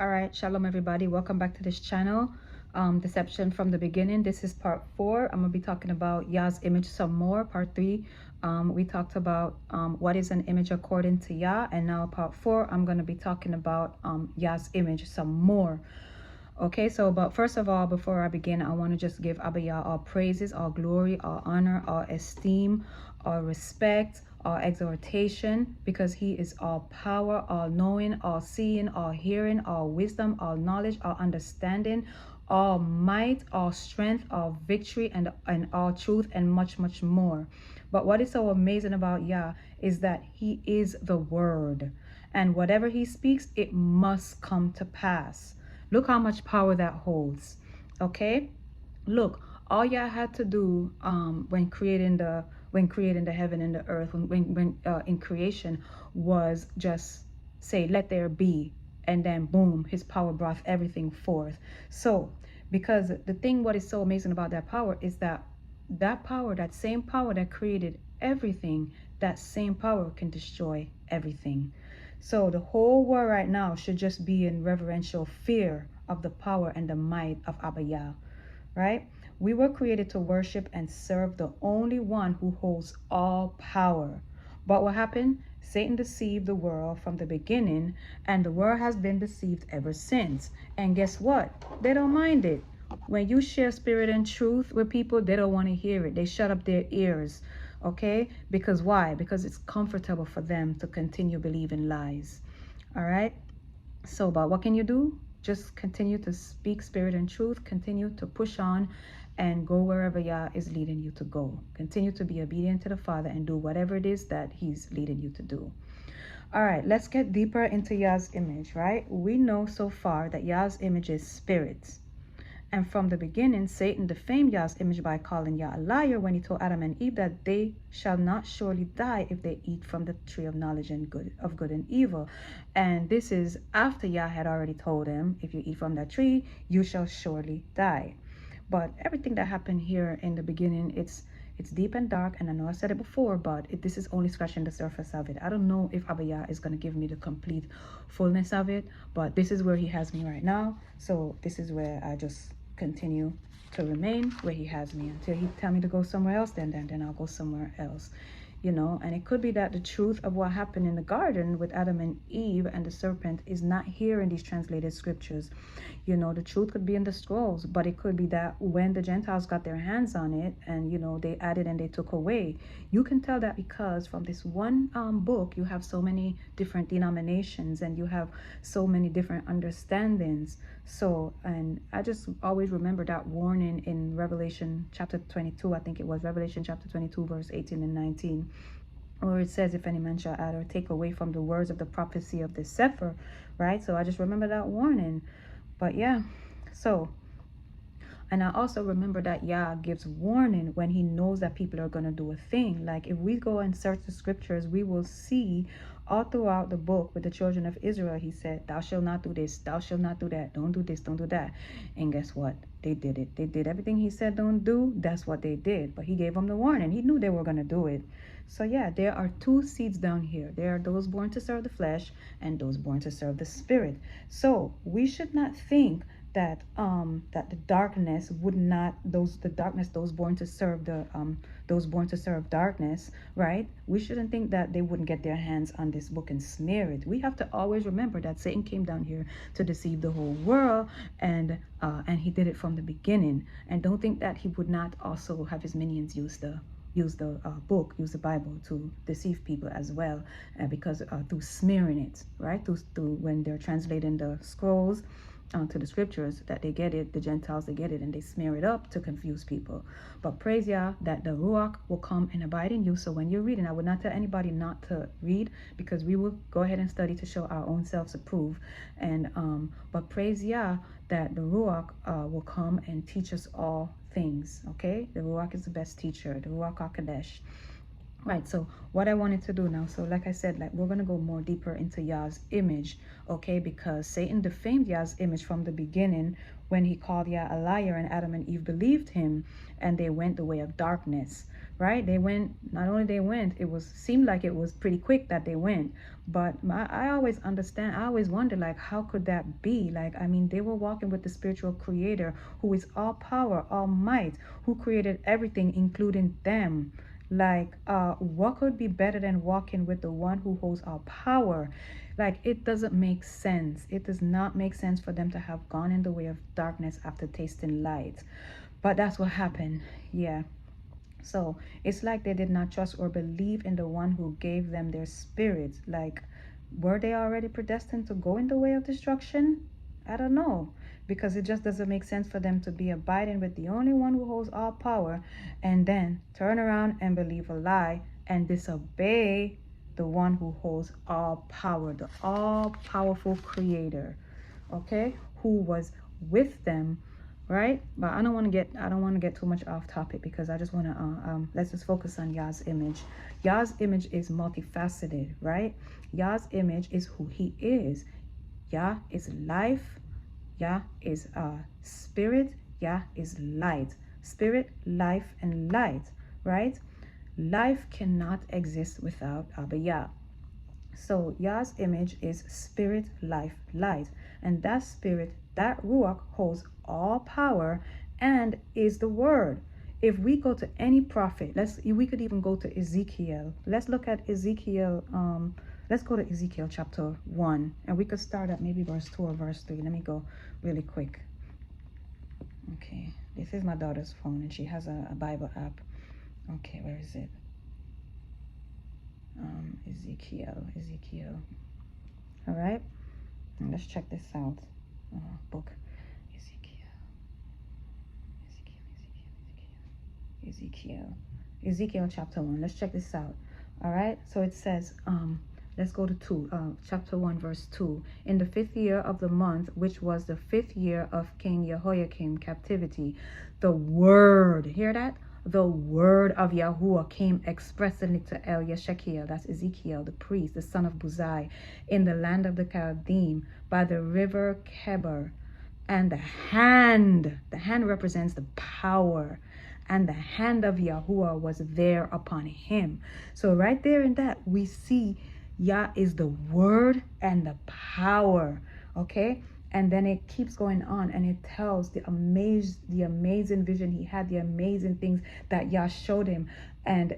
All right, shalom everybody, welcome back to this channel. Deception from the beginning. This is part 4. I'm gonna be talking about Yah's image some more. Part 3, we talked about what is an image according to Yah, and now part 4, I'm gonna be talking about Yah's image some more. Okay, so but first of all, before I begin, I want to just give Abba Yah all praises, all glory, all honor, all esteem, all respect, all exhortation, because he is all power, all knowing, all seeing, all hearing, all wisdom, all knowledge, all understanding, all might, all strength, all victory, and all truth, and much, much more. But what is so amazing about Yah is that he is the word, and whatever he speaks, it must come to pass. Look how much power that holds. Okay, look, all Yah had to do when creating the heaven and the earth, when in creation, was just say, let there be, and then boom, his power brought everything forth. So because the thing, what is so amazing about that power is that power, that same power that created everything, that same power can destroy everything. So the whole world right now should just be in reverential fear of the power and the might of Abba Yah, right? We were created to worship and serve the only one who holds all power. But what happened? Satan deceived the world from the beginning, and the world has been deceived ever since. And guess what? They don't mind it. When you share spirit and truth with people, they don't want to hear it. They shut up their ears. Okay? Because why? Because it's comfortable for them to continue believing lies. All right? So, but what can you do? Just continue to speak spirit and truth, continue to push on, and go wherever Yah is leading you to go. Continue to be obedient to the Father and do whatever it is that he's leading you to do. All right, let's get deeper into Yah's image, right? We know so far that Yah's image is spirit. And from the beginning, Satan defamed Yah's image by calling Yah a liar when he told Adam and Eve that they shall not surely die if they eat from the tree of knowledge and good and evil. And this is after Yah had already told him, if you eat from that tree, you shall surely die. But everything that happened here in the beginning, it's deep and dark, and I know I said it before, but this is only scratching the surface of it. I don't know if Abba Yah is going to give me the complete fullness of it, but this is where he has me right now. So this is where I just continue to remain where he has me until he tell me to go somewhere else. Then I'll go somewhere else, you know. And it could be that the truth of what happened in the garden with Adam and Eve and the serpent is not here in these translated scriptures. You know, the truth could be in the scrolls, but it could be that when the Gentiles got their hands on it and, you know, they added and they took away. You can tell that because from this one book, you have so many different denominations and you have so many different understandings. So, and I just always remember that warning in Revelation chapter 22, I think it was Revelation chapter 22, verse 18 and 19. Or it says, if any man shall add or take away from the words of the prophecy of this Sefer, right? So I just remember that warning. But yeah, so, and I also remember that Yah gives warning when he knows that people are going to do a thing. Like if we go and search the scriptures, we will see all throughout the book with the children of Israel, he said, thou shalt not do this, thou shalt not do that, don't do this, don't do that. And guess what? They did it. They did everything he said don't do. That's what they did. But he gave them the warning. He knew they were going to do it. So yeah, there are two seeds down here. There are those born to serve the flesh and those born to serve the spirit. So we should not think that that the darkness would not, those born to serve darkness, right? We shouldn't think that they wouldn't get their hands on this book and smear it. We have to always remember that Satan came down here to deceive the whole world, and he did it from the beginning. And don't think that he would not also have his minions use the book, use the Bible to deceive people as well, because through smearing it, right? Through when they're translating the scrolls to the scriptures, that they get it, the Gentiles, they get it, and they smear it up to confuse people. But praise Yah that the Ruach will come and abide in you. So when you're reading, I would not tell anybody not to read, because we will go ahead and study to show our own selves approve. And but praise Yah that the Ruach will come and teach us all things. Okay, the Ruach is the best teacher, the Ruach HaKodesh. Right, so what I wanted to do now, so like I said, like we're going to go more deeper into Yah's image, okay, because Satan defamed Yah's image from the beginning when he called Yah a liar, and Adam and Eve believed him and they went the way of darkness, right? They went, not only they went, seemed like it was pretty quick that they went. But I always understand, I always wonder, like, how could that be? Like, I mean, they were walking with the spiritual creator who is all power, all might, who created everything, including them. Like, what could be better than walking with the one who holds all power? Like, it doesn't make sense. It does not make sense for them to have gone in the way of darkness after tasting light. But that's what happened. Yeah. So it's like they did not trust or believe in the one who gave them their spirit. Like, were they already predestined to go in the way of destruction? I don't know. Because it just doesn't make sense for them to be abiding with the only one who holds all power and then turn around and believe a lie and disobey the one who holds all power, the all powerful creator, okay, who was with them, right? But I don't want to get too much off topic, because I just want to let's just focus on Yah's image. Yah's image is multifaceted, right? Yah's image is who he is. Yah is life. Yah is spirit. Yah is light. Spirit, life, and light, right? Life cannot exist without Abba Yah. So Yah's image is spirit, life, light. And that spirit, that Ruach, holds all power and is the word. If we go to any prophet, we could even go to Ezekiel. Let's look at Ezekiel. Let's go to Ezekiel chapter 1. And we could start at maybe verse 2 or verse 3. Let me go really quick. Okay. This is my daughter's phone, and she has a Bible app. Okay, where is it? Ezekiel. All right, and let's check this out. Book Ezekiel chapter 1. Let's check this out. All right, so it says, let's go to chapter 1 verse 2. In the 5th year of the month, which was the 5th year of King Jehoiakim captivity, the word, hear that? The word of Yahuwah came expressly to El Yeshekiel, that's Ezekiel, the priest, the son of Buzai, in the land of the Chaldean, by the river Kebar. And the hand represents the power, and the hand of Yahuwah was there upon him. So right there in that, we see Yah is the word and the power, okay? And then it keeps going on, and it tells the amazing vision he had, the amazing things that Yah showed him. And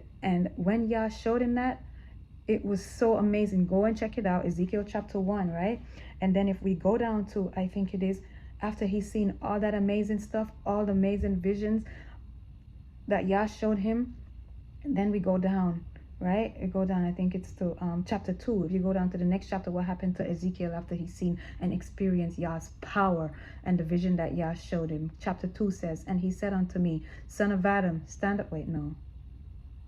when Yah showed him that, it was so amazing. Go and check it out, Ezekiel chapter 1, right? And then if we go down to, I think it is, after he's seen all that amazing stuff, all the amazing visions that Yah showed him, and then we go down, right? We go down, I think it's to chapter 2. If you go down to the next chapter, what happened to Ezekiel after he's seen and experienced Yah's power and the vision that Yah showed him. Chapter 2 says, and he said unto me, son of Adam, stand up. Wait, no.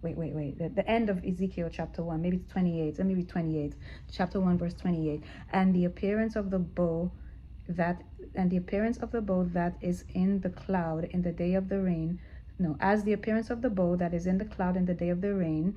Wait. The end of Ezekiel chapter 1, maybe it's 28. Maybe 28. Chapter 1, verse 28. And the appearance of the bow that is in the cloud in the day of the rain. No, as the appearance of the bow that is in the cloud in the day of the rain,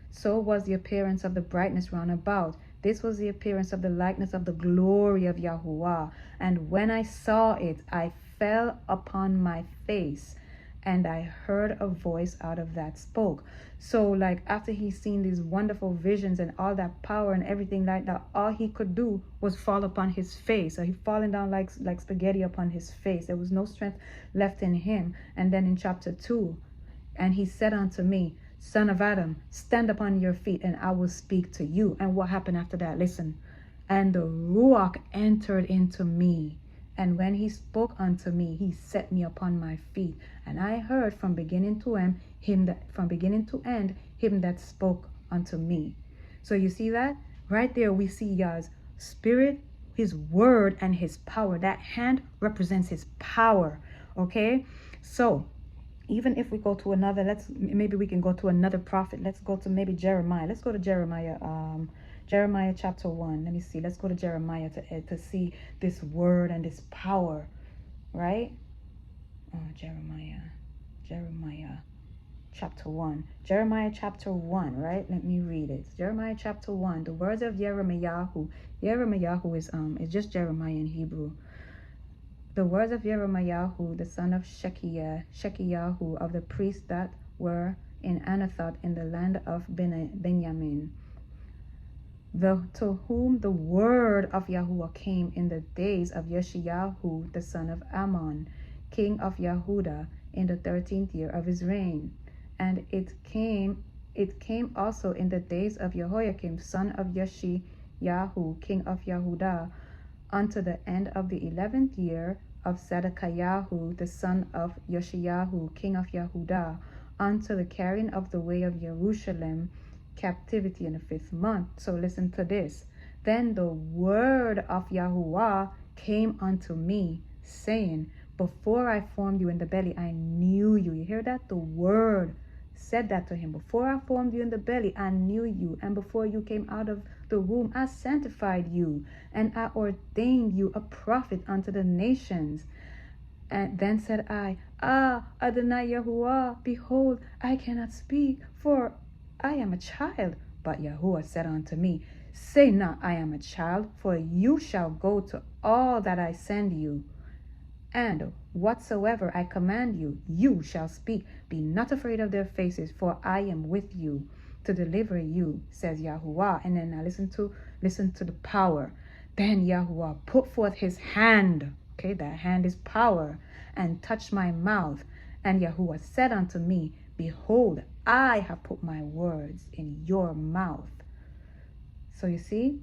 so was the appearance of the brightness round about. This was the appearance of the likeness of the glory of Yahuwah. And when I saw it, I fell upon my face, and I heard a voice out of that spoke. So like after he's seen these wonderful visions and all that power and everything like that, all he could do was fall upon his face. So he falling down like spaghetti upon his face. There was no strength left in him. And then in chapter 2, and he said unto me, son of Adam, stand upon your feet, and I will speak to you. And what happened after that? Listen. And the Ruach entered into me. And when he spoke unto me, he set me upon my feet. And I heard from beginning to end him that spoke unto me. So you see that? Right there we see Yah's spirit, his word, and his power. That hand represents his power. Okay? So even if we go to another, maybe we can go to another prophet. Let's go to maybe Jeremiah. Let's go to Jeremiah. Jeremiah chapter 1. Let me see. Let's go to Jeremiah to see this word and this power, right? Jeremiah chapter 1. Jeremiah chapter 1, right? Let me read it. Jeremiah chapter 1. The words of Yeremiah is just Jeremiah in Hebrew. The words of Jeremiah, the son of Shekiyahu, of the priests that were in Anathoth in the land of Benjamin, to whom the word of Yahuwah came in the days of Yeshayahu, the son of Ammon, king of Yehudah, in the 13th year of his reign. And it came also in the days of Jehoiakim, son of Yeshayahu, king of Yehudah, unto the end of the 11th year of Zedekiahu, the son of Yeshayahu, king of Yehudah, unto the carrying of the way of Jerusalem captivity in the 5th month. So listen to this. Then the word of Yahuwah came unto me, saying, before I formed you in the belly, I knew you. You hear that? The word said that to him. Before I formed you in the belly, I knew you. And before you came out of the womb, I sanctified you. And I ordained you a prophet unto the nations. And then said I, Adonai Yahuwah, behold, I cannot speak, for I am a child. But Yahuwah said unto me, say not, I am a child, for you shall go to all that I send you. And whatsoever I command you, you shall speak. Be not afraid of their faces, for I am with you to deliver you, says Yahuwah. And then now listen to the power. Then Yahuwah put forth his hand. Okay, that hand is power, and touched my mouth. And Yahuwah said unto me, behold, I have put my words in your mouth. So you see,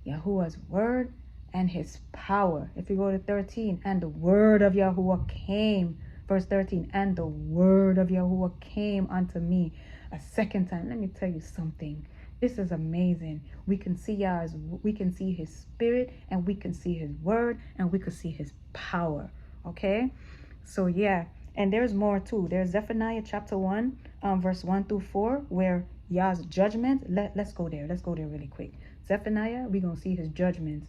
Yahuwah's word and his power. If you go to 13, and the word of Yahuwah came, verse 13, and the word of Yahuwah came unto me a second time. Let me tell you something. This is amazing. We can see his spirit, and we can see his word, and we can see his power. Okay? So yeah, and there's more too. There's Zephaniah chapter 1, verse 1 through 4, where Yah's judgment. Let's go there. Let's go there really quick. Zephaniah, we're going to see his judgments.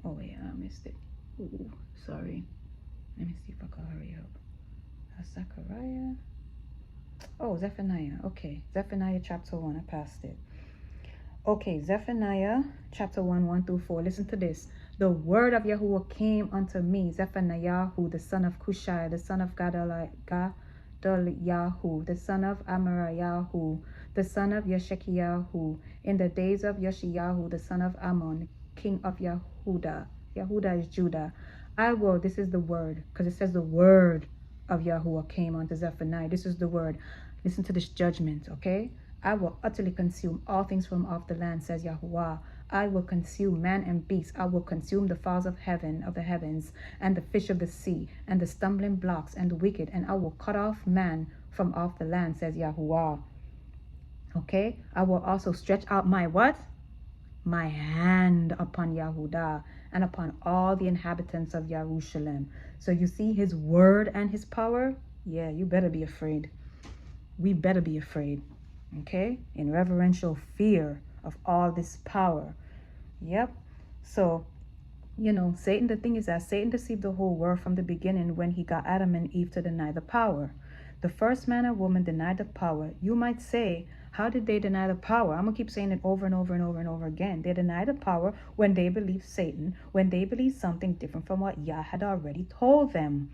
Oh wait, I missed it. Ooh, sorry. Let me see if I can hurry up. Zechariah. Oh, Zephaniah. Okay, Zephaniah chapter 1. I passed it. Okay, Zephaniah chapter 1, 1 through 4. Listen to this. The word of Yahuwah came unto me, Zephaniah, the son of Cushai, the son of Gadaliahu, the son of Amariahu, the son of Yeshekiyahu, in the days of Yeshayahu, the son of Ammon, king of Yehudah. Yehudah is Judah. This is the word, because it says the word of Yahuwah came unto Zephaniah. This is the word. Listen to this judgment, okay? I will utterly consume all things from off the land, says Yahuwah. I will consume man and beast. I will consume the fowls of the heavens, and the fish of the sea, and the stumbling blocks, and the wicked, and I will cut off man from off the land, says Yahuwah. Okay? I will also stretch out my what? My hand upon Yehudah and upon all the inhabitants of Jerusalem. So you see his word and his power? Yeah, you better be afraid. We better be afraid. Okay? In reverential fear of all this power. Yep. So, Satan, the thing is that Satan deceived the whole world from the beginning when he got Adam and Eve to deny the power. The first man and woman denied the power. You might say, how did they deny the power? I'm going to keep saying it over and over and over and over again. They denied the power when they believed Satan, when they believed something different from what Yah had already told them.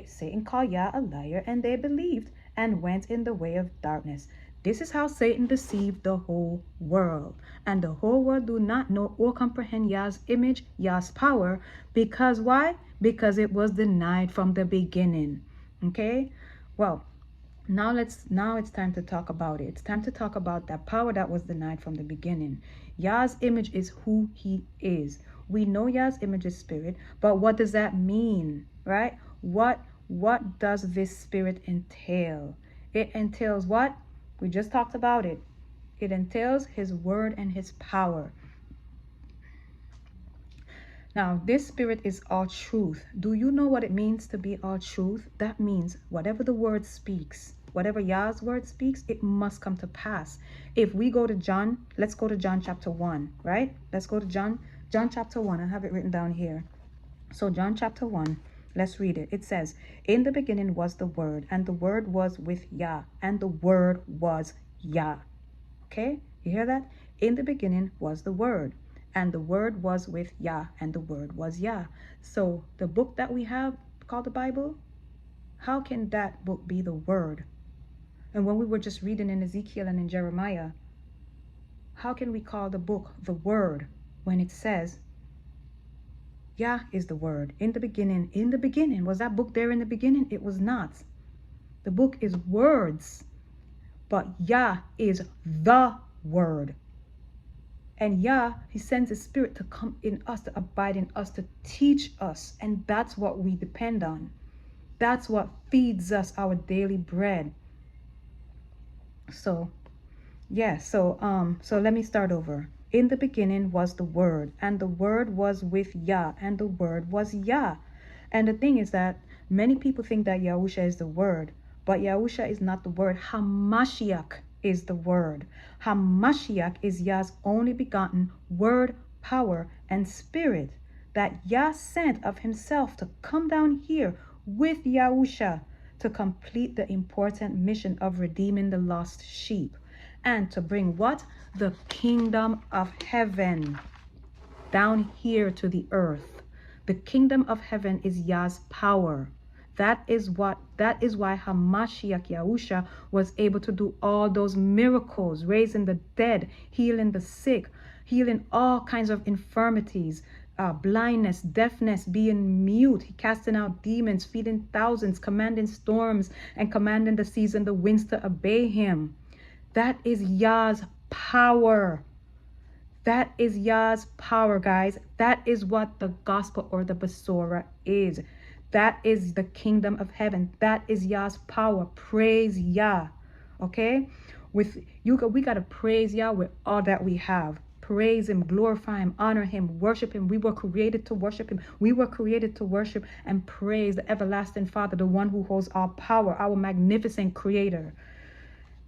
Satan called Yah a liar, and they believed and went in the way of darkness. This is how Satan deceived the whole world. And the whole world do not know or comprehend Yah's image, Yah's power. Because why? Because it was denied from the beginning. Okay? Well, now it's time to talk about it. It's time to talk about that power that was denied from the beginning. Yah's image is who he is. We know Yah's image is spirit, but what does that mean, right? What does this spirit entail? It entails what? We just talked about it. It entails his word and his power. Now, this spirit is all truth. Do you know what it means to be all truth? That means whatever the word speaks, whatever Yah's word speaks, it must come to pass. If we go to John, let's go to John chapter 1, right? Let's go to John chapter 1. I have it written down here. So John chapter 1, Let's read it. It says, in the beginning was the Word, and the Word was with Yah, and the Word was Yah. Okay, you hear that? In the beginning was the Word, and the Word was with Yah, and the Word was Yah. So the book that we have called the Bible, how can that book be the Word? And when we were just reading in Ezekiel and in Jeremiah, how can we call the book the Word when it says Yah is the Word? In the beginning. Was that book there in the beginning? It was not. The book is words, but Yah is the Word. And Yah, he sends his spirit to come in us, to abide in us, to teach us. And that's what we depend on. That's what feeds us our daily bread. So, yeah, so let me start over. In the beginning was the Word, and the Word was with Yah, and the Word was Yah. And the thing is that many people think that Yahusha is the Word, but Yahusha is not the Word. Hamashiach is the Word. Hamashiach is Yah's only begotten Word, power, and Spirit that Yah sent of himself to come down here with Yahusha to complete the important mission of redeeming the lost sheep. And to bring what? The kingdom of heaven down here to the earth. The kingdom of heaven is Yah's power. That is why Hamashiach Yahusha was able to do all those miracles, raising the dead, healing the sick, healing all kinds of infirmities, blindness, deafness, being mute, casting out demons, feeding thousands, commanding storms, and commanding the seas and the winds to obey him. That is Yah's power. That is Yah's power, guys. That is what the gospel or the Besorah is. That is the kingdom of heaven. That is Yah's power. Praise Yah. Okay? We got to praise Yah with all that we have. Praise him, glorify him, honor him, worship him. We were created to worship him. We were created to worship and praise the everlasting Father, the one who holds all power, our magnificent creator.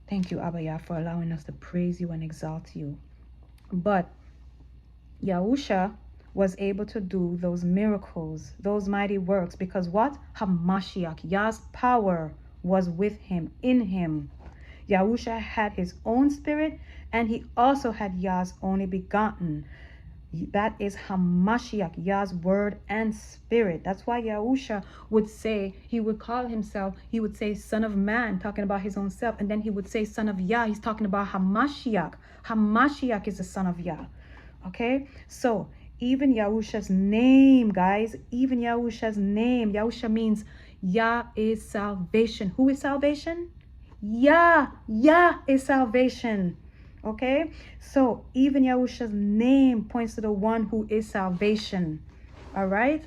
Thank you, Abba Yah, for allowing us to praise you and exalt you. But Yahusha was able to do those miracles, those mighty works, because what? Hamashiach, Yah's power was with him, in him. Yahusha had his own spirit, and he also had Yah's only begotten. That is Hamashiach, Yah's word and spirit. That's why Yahusha would say, he would call himself, he would say son of man, talking about his own self. And then he would say son of Yah. He's talking about Hamashiach. Hamashiach is the son of Yah. Okay? So even Yahusha's name, guys, even Yahusha's name, Yahusha means Yah is salvation. Who is salvation? Yah. Yah is salvation. Okay, so even Yahusha's name points to the one who is salvation. All right,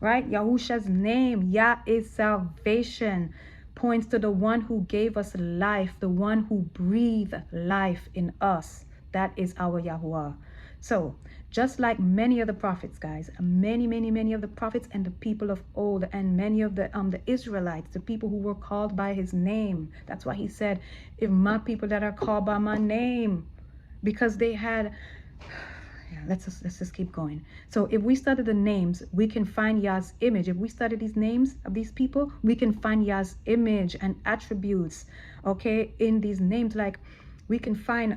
Yahusha's name, Yah is salvation, points to the one who gave us life, the one who breathed life in us. That is our Yahuwah. So just like many of the prophets, guys, many of the prophets and the people of old, and many of the Israelites, the people who were called by his name. That's why he said, if my people that are called by my name, because they had, yeah, let's just keep going. So if we study the names, we can find Yah's image. If we study these names of these people, we can find Yah's image and attributes, okay, in these names. Like we can find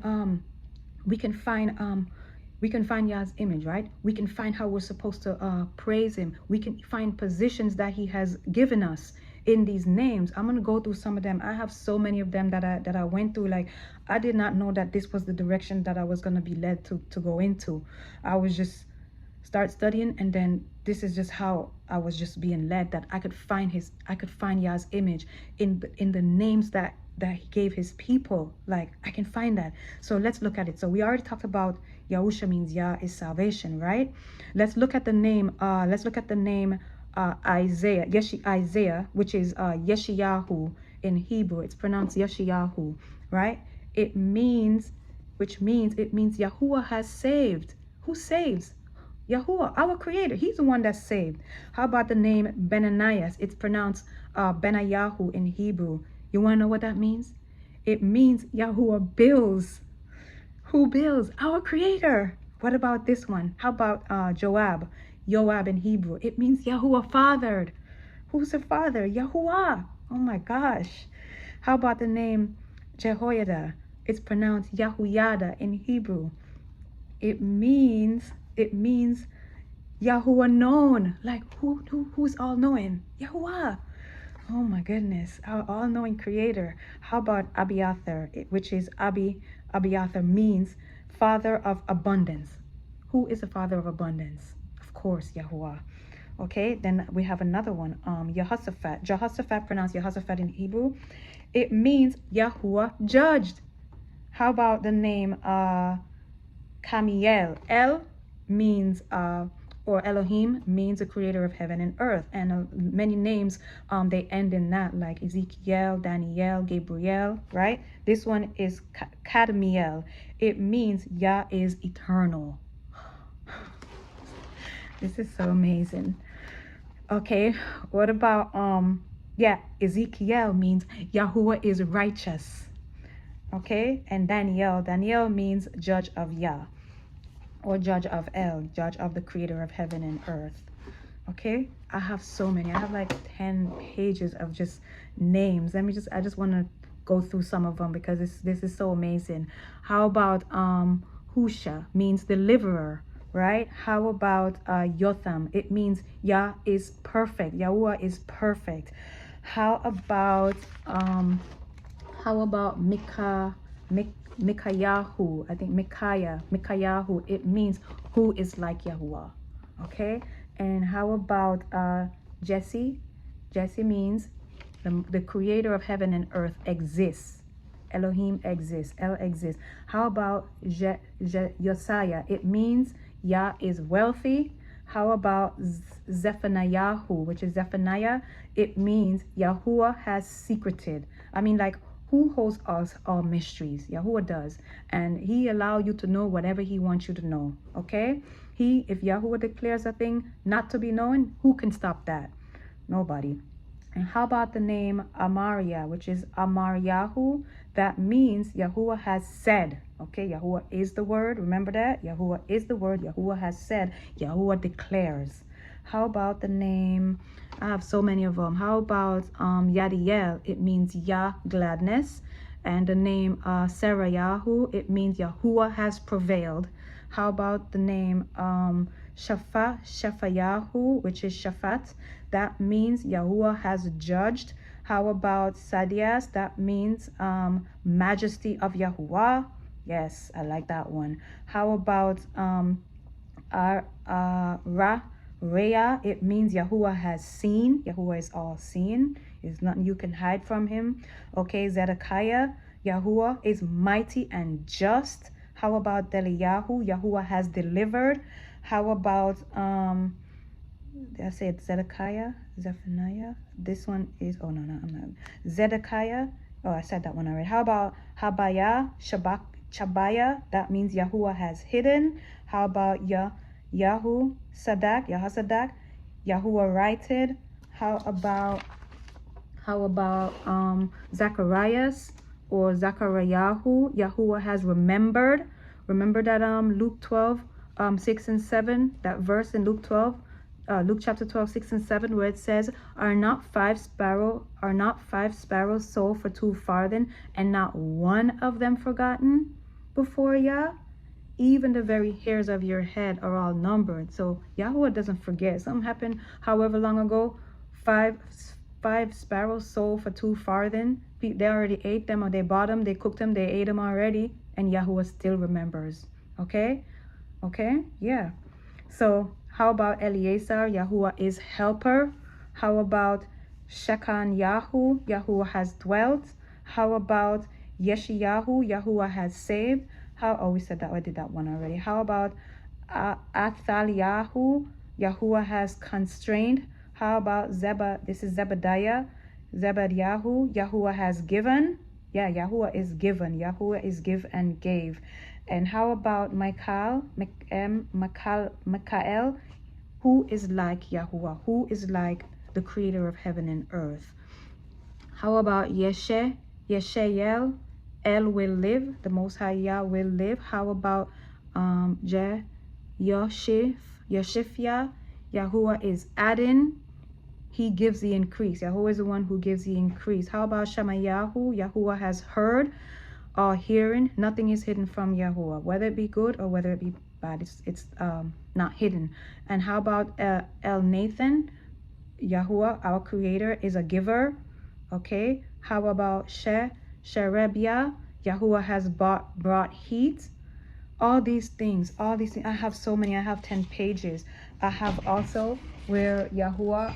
Yah's image, right? We can find how we're supposed to praise him. We can find positions that he has given us in these names. I'm going to go through some of them. I have so many of them that I went through. Like, I did not know that this was the direction that I was going to be led to go into. I was just start studying, and then this is just how I was just being led, that I could find Yah's image in the names that he gave his people. Like, I can find that. So let's look at it. So we already talked about Yahusha means Yah is salvation, right? Let's look at the name. Isaiah, Isaiah, which is Yeshayahu in Hebrew. It's pronounced Yeshayahu, right? It means Yahuwah has saved. Who saves? Yahuwah, our creator. He's the one that saved. How about the name Benanias? It's pronounced Benayahu in Hebrew. You want to know what that means? It means Yahuwah builds. Who builds? Our creator. What about this one? How about Joab? Yoab in Hebrew. It means Yahuwah fathered. Who's the father? Yahuwah. Oh my gosh. How about the name Jehoiada? It's pronounced Yahuyada in Hebrew. It means Yahuwah known. Like who's all knowing? Yahuwah. Oh my goodness, our all-knowing creator. How about Abiathar, which is Abiathar means father of abundance. Who is the father of abundance? Of course, Yahuwah. Okay, then we have another one, Jehoshaphat. Jehoshaphat, pronounced Jehoshaphat in Hebrew. It means Yahuwah judged. How about the name Kamiel? El means or Elohim means the creator of heaven and earth, and many names they end in that, like Ezekiel, Daniel, Gabriel, right? This one is Kadmiel. It means Yah is eternal. This is so amazing. Okay, what about Ezekiel means Yahuwah is righteous. Okay, and Daniel means judge of Yah, or judge of El, judge of the creator of heaven and earth. Okay, I have so many. I have like 10 pages of just names. I just want to go through some of them because this is so amazing. How about Husha means deliverer, right? How about Yotham? It means Yah is perfect. Yahuwah is perfect. How about Mikayahu? I think Mikayahu. It means who is like Yahuwah. Okay. And how about Jesse? Jesse means the creator of heaven and earth exists. Elohim exists. El exists. How about Josiah? It means Yah is wealthy. How about Zephaniahu, which is Zephaniah? It means Yahuwah has secreted. I mean, like, who holds us all mysteries? Yahuwah does. And he allows you to know whatever he wants you to know. Okay? If Yahuwah declares a thing not to be known, who can stop that? Nobody. And how about the name Amaria, which is Amariyahu? That means Yahuwah has said. Okay, Yahuwah is the word. Remember that? Yahuwah is the word. Yahuwah has said. Yahuwah declares. How about the name? I have so many of them. How about Yadiel? It means Yah, gladness. And the name Sarayahu, it means Yahuwah has prevailed. How about the name Shafayahu, which is Shaphat? That means Yahuwah has judged. How about Sadias? That means majesty of Yahuwah. Yes, I like that one. How about Raya? It means Yahuwah has seen. Yahuwah is all seen. There's nothing you can hide from him. Okay, Zedekiah. Yahuwah is mighty and just. How about Deliyahu? Yahuwah has delivered. How about I said Zedekiah, Zephaniah. This one is I'm not. Zedekiah. Oh, I said that one already. How about Habaya, Chabaya? That means Yahuwah has hidden. How about Yahushadak, Yahuwah righted. How about Zacharias or Zachariahu? Yahuwah has remembered. Remember that Luke 12, 6 and 7, that verse in Luke chapter 12, 6 and 7, where it says, Are not five sparrows sold for 2 farthing, and not one of them forgotten before Yah? Even the very hairs of your head are all numbered. So Yahuwah doesn't forget. Something happened however long ago. Five sparrows sold for 2 farthing. They already ate them, or they bought them, they cooked them, they ate them already, and Yahuwah still remembers. Okay, yeah. So how about Eliezer? Yahuwah is helper. How about Shekan Yahu? Yahuwah has dwelt. How about Yeshiyahu? Yahuwah has saved. We said that. I did that one already. How about Athaliyahu? Yahuwah has constrained. How about this is Zebediah. Zebediahu, Yahuwah has given. Yeah, Yahuwah is given. Yahuwah is give and gave. And how about Michael? Who is like Yahuwah? Who is like the creator of heaven and earth? How about Yeshael? El will live. The Most High Yah will live. How about Yoshifia? Yahuwah is adding. He gives the increase. Yahuwah is the one who gives the increase. How about Shemayahu? Yahuwah has heard or hearing. Nothing is hidden from Yahuwah, whether it be good or whether it be bad. It's not hidden. And how about El Nathan? Yahuwah, our creator, is a giver. Okay. How about Sherebia? Yahuwah has brought heat. All these things. I have so many. I have 10 pages. I have also where Yahuwah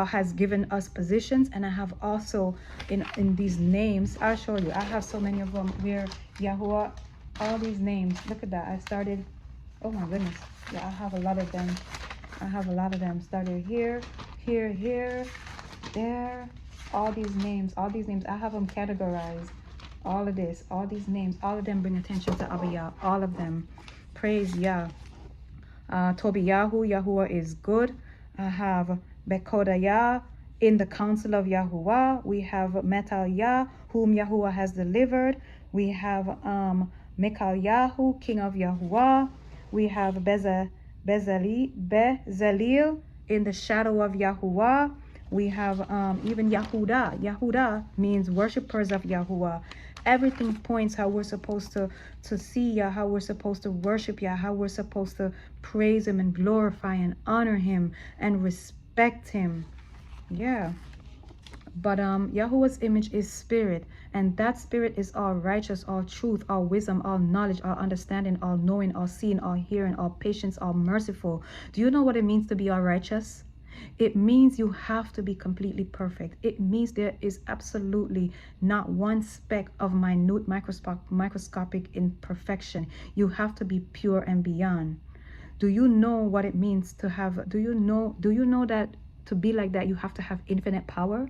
has given us positions, and I have also in these names. I'll show you. I have so many of them where Yahuwah, all these names. Look at that. I started, oh my goodness. Yeah, I have a lot of them. Started here, there. All these names. I have them categorized. All of this, all these names, all of them bring attention to Abba Yah. All of them. Praise Yah. Tobiyahu, Yahuwah is good. I have Bekodayah, in the counsel of Yahuwah. We have Metal Yah, whom Yahuwah has delivered. We have Mekal king of Yahuwah. We have Bezalel, in the shadow of Yahuwah. We have even Yahudah. Yahudah means worshipers of Yahuwah. Everything points how we're supposed to see Yah, how we're supposed to worship Yah, how we're supposed to praise him and glorify and honor him and respect him. Yeah. But Yahuwah's image is spirit, and that spirit is all righteous, all truth, all wisdom, all knowledge, all understanding, all knowing, all seeing, all hearing, all patience, all merciful. Do you know what it means to be all righteous? It means you have to be completely perfect. It means there is absolutely not one speck of minute microscopic imperfection. You have to be pure and beyond. Do you know what it means to have, do you know that to be like that you have to have infinite power?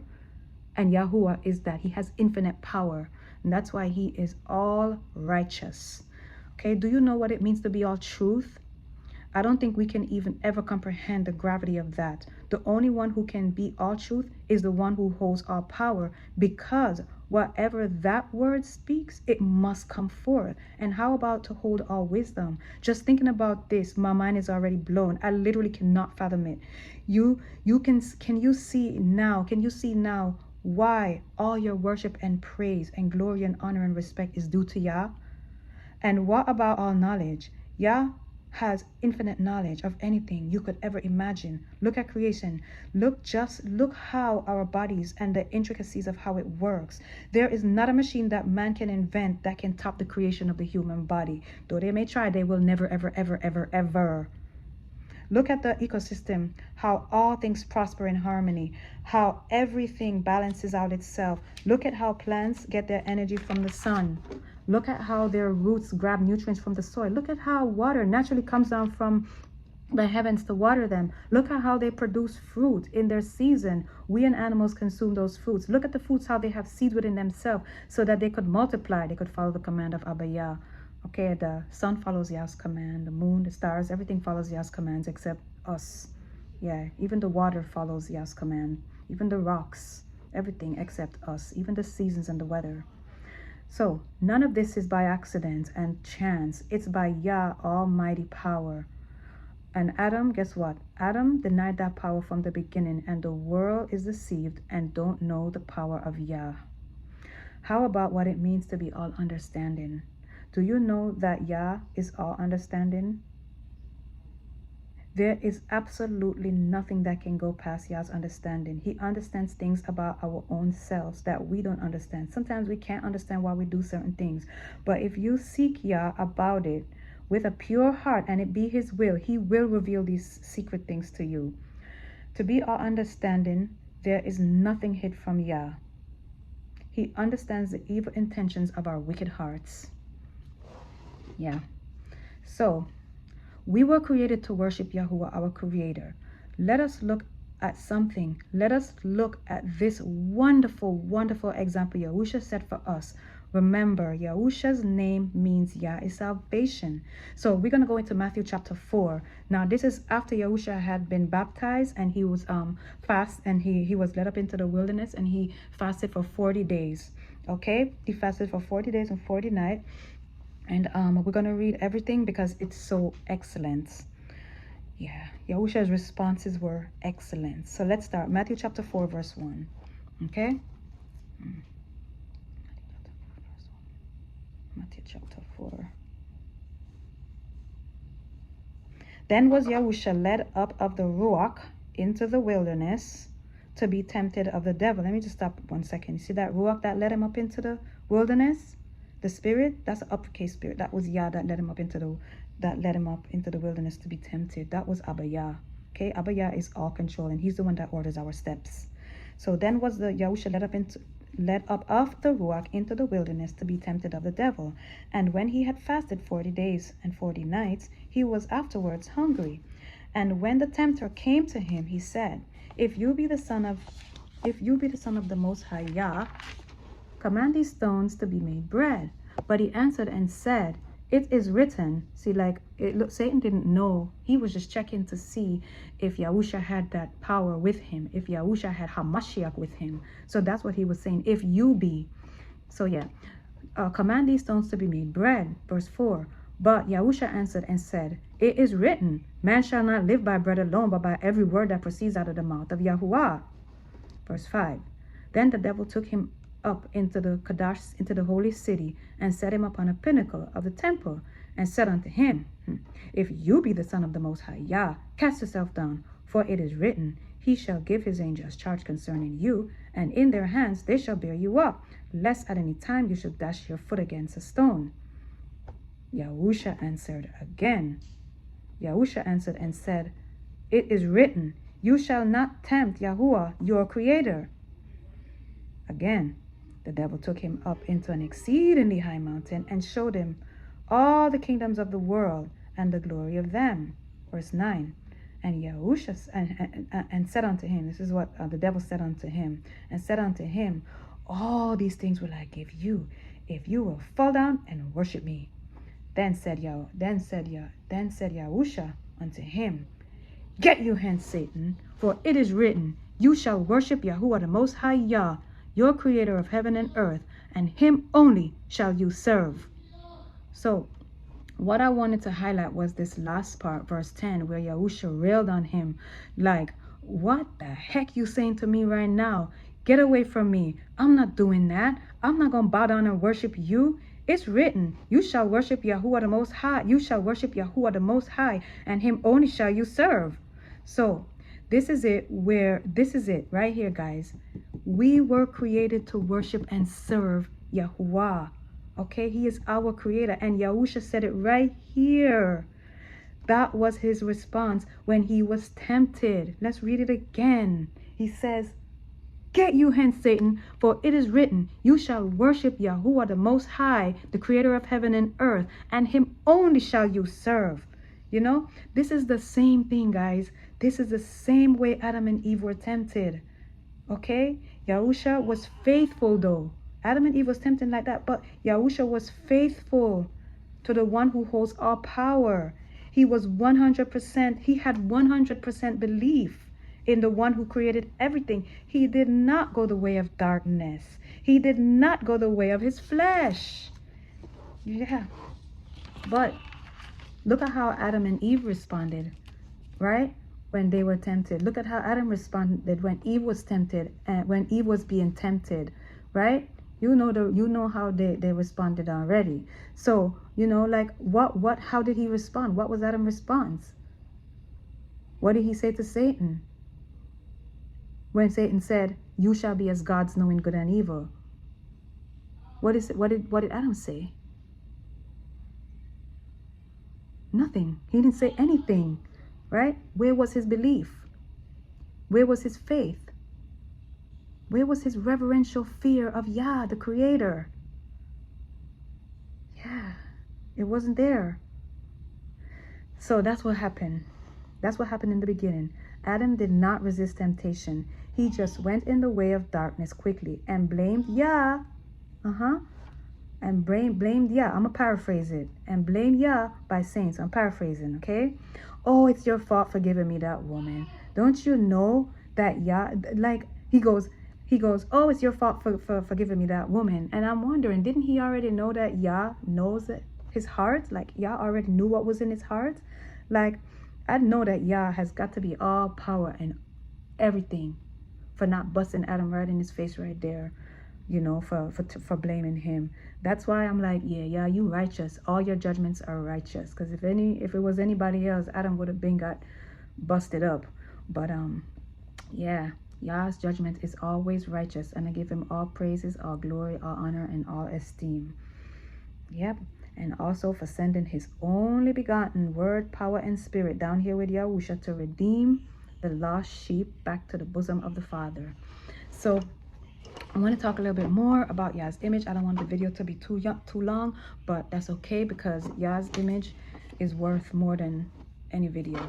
And Yahuwah is that. He has infinite power. And that's why he is all righteous. Okay, do you know what it means to be all truth? I don't think we can even ever comprehend the gravity of that. The only one who can be all truth is the one who holds all power, because whatever that word speaks, it must come forth. And how about to hold all wisdom? Just thinking about this, my mind is already blown. I literally cannot fathom it. Can you see now why all your worship and praise and glory and honor and respect is due to Yah? And what about all knowledge? Yah has infinite knowledge of anything you could ever imagine. Look at creation. Look how our bodies and the intricacies of how it works. There is not a machine that man can invent that can top the creation of the human body. Though they may try, they will never, ever, ever, ever, ever. Look at the ecosystem, how all things prosper in harmony, how everything balances out itself. Look at how plants get their energy from the sun. Look at how their roots grab nutrients from the soil. Look at how water naturally comes down from the heavens to water them. Look at how they produce fruit in their season. We and animals consume those fruits. Look at the fruits, how they have seeds within themselves so that they could multiply. They could follow the command of Abba Yah. Okay, the sun follows Yah's command, the moon, the stars, everything follows Yah's commands except us. Yeah, even the water follows Yah's command, even the rocks, everything except us, even the seasons and the weather. So none of this is by accident and chance. It's by Yah almighty power. And Adam, guess what? Adam denied that power from the beginning, and the world is deceived and don't know the power of Yah. How about what it means to be all understanding? Do you know that Yah is all understanding? There is absolutely nothing that can go past Yah's understanding. He understands things about our own selves that we don't understand. Sometimes we can't understand why we do certain things. But if you seek Yah about it with a pure heart and it be his will, he will reveal these secret things to you. To be all understanding, there is nothing hid from Yah. He understands the evil intentions of our wicked hearts. Yeah. So we were created to worship Yahuwah, our creator. Let us look at something. Let us look at this wonderful, wonderful example Yahusha set for us. Remember, Yahusha's name means Yah is salvation. So we're going to go into Matthew chapter 4. Now, this is after Yahusha had been baptized and he was fast, and he was led up into the wilderness and he fasted for 40 days. Okay? He fasted for 40 days and 40 nights. And we're going to read everything because it's so excellent. Yeah, Yahusha's responses were excellent. So let's start. Matthew chapter 4, verse 1. Okay? Matthew chapter 4. Then was Yahusha led up of the Ruach into the wilderness to be tempted of the devil. Let me just stop 1 second. You see that Ruach that led him up into the wilderness? The spirit, that's an uppercase spirit. That was Yah that led him up into the wilderness to be tempted. That was Abba Yah. Okay, Abba Yah is all control, and he's the one that orders our steps. So then was the Yahusha led up of the Ruach into the wilderness to be tempted of the devil. And when he had fasted 40 days and 40 nights, he was afterwards hungry. And when the tempter came to him, he said, If you be the son of the Most High Yah, command these stones to be made bread. But he answered and said, It is written. See, Satan didn't know. He was just checking to see if Yahusha had that power with him, if Yahusha had Hamashiach with him. So that's what he was saying. If you be. So yeah, command these stones to be made bread. Verse 4. But Yahusha answered and said, It is written, Man shall not live by bread alone, but by every word that proceeds out of the mouth of Yahuwah. Verse 5. Then the devil took him up into the Kadash, into the holy city, and set him upon a pinnacle of the temple, and said unto him, If you be the Son of the Most High Yah, cast yourself down, for it is written, He shall give his angels charge concerning you, and in their hands they shall bear you up, lest at any time you should dash your foot against a stone. Yahusha answered again. Yahusha answered and said, It is written, You shall not tempt Yahuwah, your creator. Again, the devil took him up into an exceedingly high mountain and showed him all the kingdoms of the world and the glory of them. Verse 9. And Yahusha and said unto him, this is what the devil said unto him, and said unto him, All these things will I give you, if you will fall down and worship me. Then said Yahusha unto him, Get you hence, Satan, for it is written, You shall worship Yahuwah the Most High Yah, your creator of heaven and earth, and him only shall you serve. So what I wanted to highlight was this last part, verse 10, where Yahusha railed on him like, What the heck you saying to me right now? Get away from me. I'm not doing that. I'm not going to bow down and worship you. It's written, You shall worship Yahuwah the Most High. You shall worship Yahuwah the Most High, and him only shall you serve. So this is it right here, guys. We were created to worship and serve Yahuwah. Okay, he is our creator, and Yahusha said it right here. That was his response when he was tempted. Let's read it again. He says, Get you hence, Satan, for it is written, You shall worship Yahuwah the Most High, the creator of heaven and earth, and him only shall you serve. You know, this is the same thing, guys. This is the same way Adam and Eve were tempted. Okay, Yahusha was faithful though. Adam and Eve was tempted like that, but Yahusha was faithful to the one who holds all power. He was 100%, he had 100% belief in the one who created everything. He did not go the way of darkness. He did not go the way of his flesh. Yeah, but look at how Adam and Eve responded, right? When they were tempted. Look at how Adam responded when Eve was tempted, and when Eve was being tempted, right? You know how they responded already. So, you know, like how did he respond? What was Adam's response? What did he say to Satan? When Satan said, You shall be as gods, knowing good and evil. What did Adam say? Nothing. He didn't say anything, right? Where was his belief? Where was his faith? Where was his reverential fear of Yah, the creator? Yeah, it wasn't there. So that's what happened. That's what happened in the beginning. Adam did not resist temptation. He just went in the way of darkness quickly and blamed Yah. And blamed Yah. I'm going to paraphrase it. And blamed Yah by saying, so I'm paraphrasing, okay? Oh, it's your fault for giving me that woman. Don't you know that Yah, like, he goes, oh, it's your fault for giving me that woman. And I'm wondering, didn't he already know that Yah knows his heart? Like, Yah already knew what was in his heart? Like, I know that Yah has got to be all power and everything for not busting Adam right in his face right there, you know, for blaming him. That's why I'm like, yeah, you righteous. All your judgments are righteous. Because if it was anybody else, Adam would have been got busted up. But yeah, Yah's judgment is always righteous, and I give him all praises, all glory, all honor, and all esteem. Yep. And also for sending his only begotten word, power, and spirit down here with YHWH to redeem the lost sheep back to the bosom of the Father. So I want to talk a little bit more about Yah's image. I don't want the video to be too long, but that's okay because Yah's image is worth more than any video.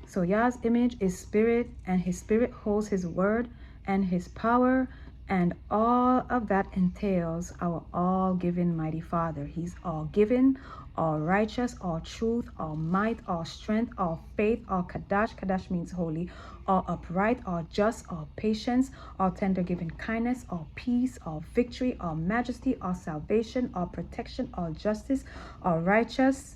So Yah's image is spirit, and his spirit holds his word and his power, and all of that entails our all-giving mighty Father. He's all-giving, all righteous, all truth, all might, all strength, all faith, all kadash. Kadash means holy. All upright, all just, all patience, all tender giving kindness, all peace, all victory, all majesty, all salvation, all protection, all justice, all righteous,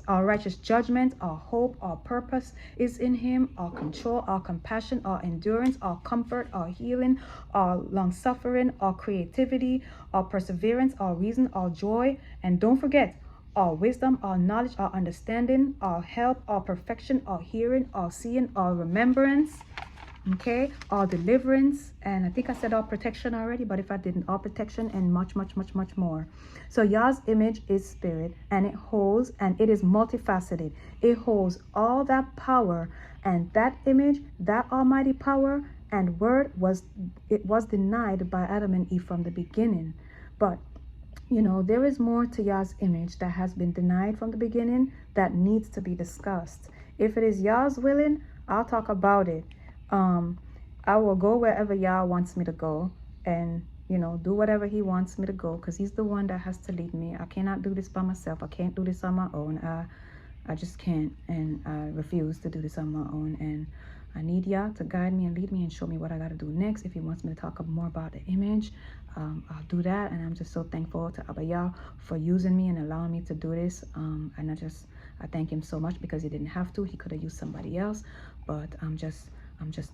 all righteous judgment, all hope, all purpose is in him, all control, all compassion, all endurance, all comfort, all healing, all long suffering, all creativity, all perseverance, all reason, all joy, and don't forget, all wisdom, all knowledge, all understanding, all help, all perfection, all hearing, all seeing, all remembrance, okay, all deliverance, and I think I said all protection already, but if I didn't, all protection, and much more. So Yah's image is spirit, and it holds, and it is multifaceted. It holds all that power, and that image, that almighty power and word was denied by Adam and Eve from the beginning. But you know, there is more to Yah's image that has been denied from the beginning that needs to be discussed. If it is Yah's willing, I'll talk about it. I will go wherever Yah wants me to go, and you know, do whatever he wants me to go, because he's the one that has to lead me. I cannot do this by myself. I can't do this on my own. I just can't, and I refuse to do this on my own. And I need Yah to guide me and lead me and show me what I got to do next. If he wants me to talk more about the image, I'll do that. And I'm just so thankful to Abba Yah for using me and allowing me to do this. And I thank him so much, because he didn't have to. He could have used somebody else, but I'm just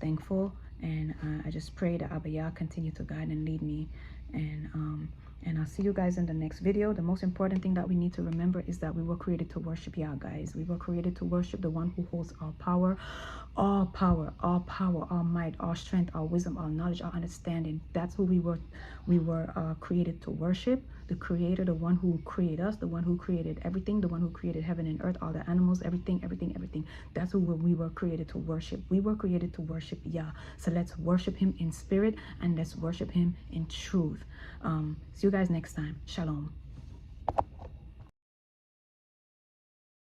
thankful, and I just pray that Abba Yah continue to guide and lead me. And I'll see you guys in the next video. The most important thing that we need to remember is that we were created to worship Yah, guys. We were created to worship the one who holds all power, all might, all strength, all wisdom, all knowledge, all understanding. That's who we were created to worship. The creator, the one who created us, the one who created everything, the one who created heaven and earth, all the animals, everything. That's who we were created to worship. We were created to worship Yah. So let's worship him in spirit, and let's worship him in truth. See you guys next time. Shalom.